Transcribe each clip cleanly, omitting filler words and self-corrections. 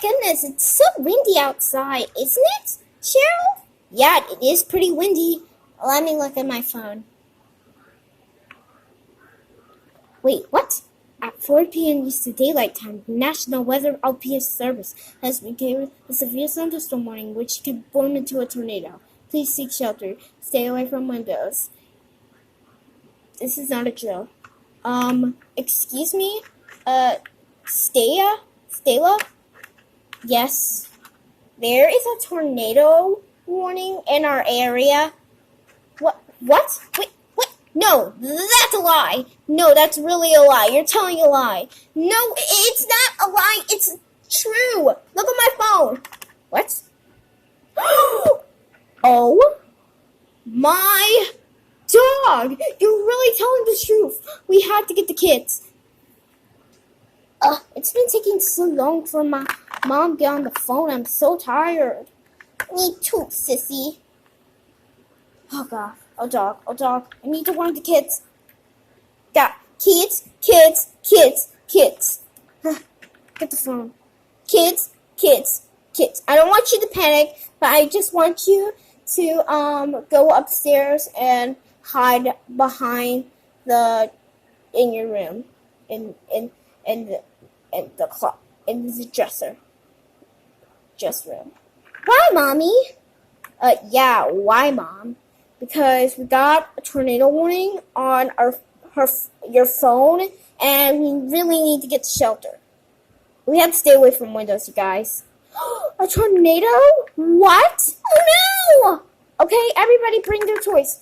goodness, it's so windy outside, isn't it, Cheryl? Yeah, it is pretty windy. Let me look at my phone. Wait, what? At 4 p.m. Eastern Daylight Time, the National Weather LPS Service has reported a severe thunderstorm warning which could form into a tornado. Please seek shelter. Stay away from windows. This is not a drill. Excuse me? Stella? Yes. There is a tornado warning in our area. What? Wait, what? No, that's a lie. No, that's really a lie. You're telling a lie. No, it's not a lie. It's true. Look at my phone. What? Oh my dog! You're really telling the truth. We have to get the kids. It's been taking so long for my mom to get on the phone. I'm so tired. Me too, sissy. Oh god. Oh dog. I need to warn the kids. Yeah, kids. Get the phone. Kids. I don't want you to panic, but I just want you to go upstairs and hide behind in your room, in the dresser room. Why, mommy? Yeah, why, mom? Because we got a tornado warning on your phone, and we really need to get to shelter. We have to stay away from windows, you guys. A tornado? What? Oh no! Okay, everybody bring their toys.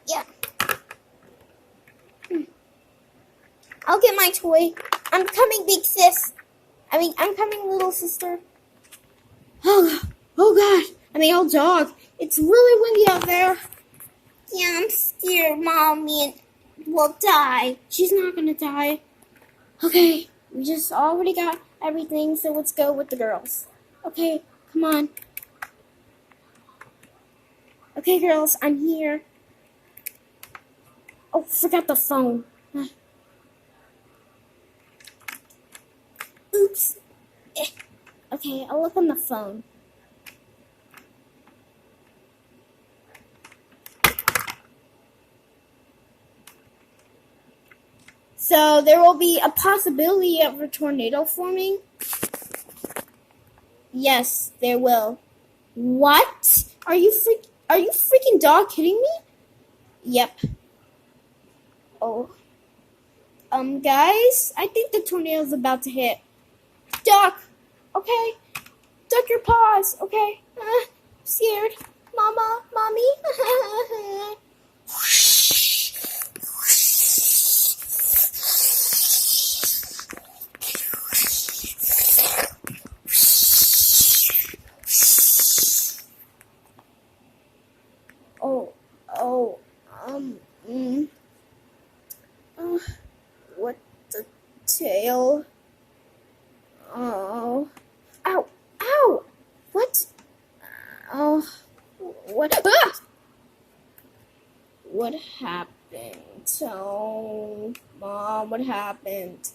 Yeah. I'll get my toy. I'm coming, big sis. I'm coming, little sister. Oh god. Oh dog. It's really windy out there. Yeah, I'm scared Mommy will die. She's not gonna die. Okay, we just already got everything, so let's go with the girls. Okay, come on. Okay, girls, I'm here. Oh, forgot the phone. Oops. Okay, I'll look on the phone. So there will be a possibility of a tornado forming? Yes, there will. What? Are you freaking dog kidding me? Yep. Oh. Guys, I think the tornado's about to hit. Duck! Okay. Duck your paws, okay? Scared. Mommy? What the tail? Oh. Ow! What? Oh. What? Ah! What happened? Oh, Mom, what happened?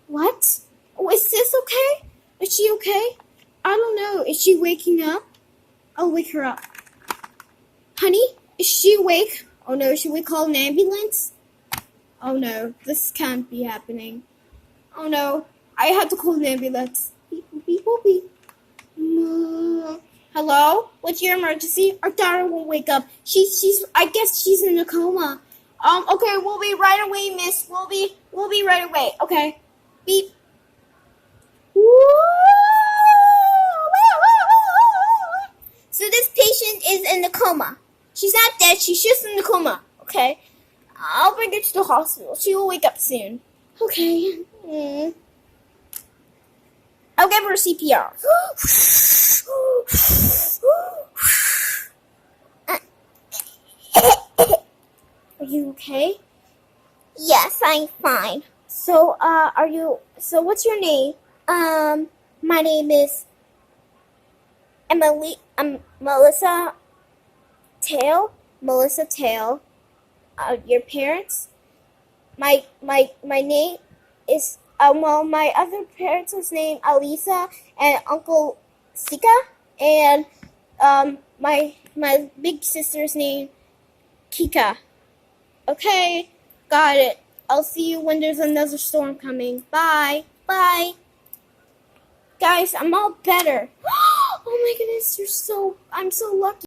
What? Oh, is Sis okay? Is she okay? I don't know. Is she waking up? I'll wake her up. Honey, is she awake? Oh no, should we call an ambulance? Oh no, this can't be happening. Oh no, I have to call an ambulance. Beep, beep, beep. Hello? What's your emergency? Our daughter won't wake up. I guess she's in a coma. Okay, we'll be right away, miss. We'll be right away. Okay. Beep. So this patient is in a coma. She's not dead, she's just in a coma. Okay. I'll bring her to the hospital. She will wake up soon. Okay. I'll give her CPR. Are you okay? Yes, I'm fine. So, what's your name? My name is Emily, Melissa Tail. Your parents? My name is, Well, my other parents was named Alisa and Uncle Sika, and my big sister's named Kika. Okay, got it. I'll see you when there's another storm coming. Bye. Bye. Guys, I'm all better. Oh my goodness, I'm so lucky.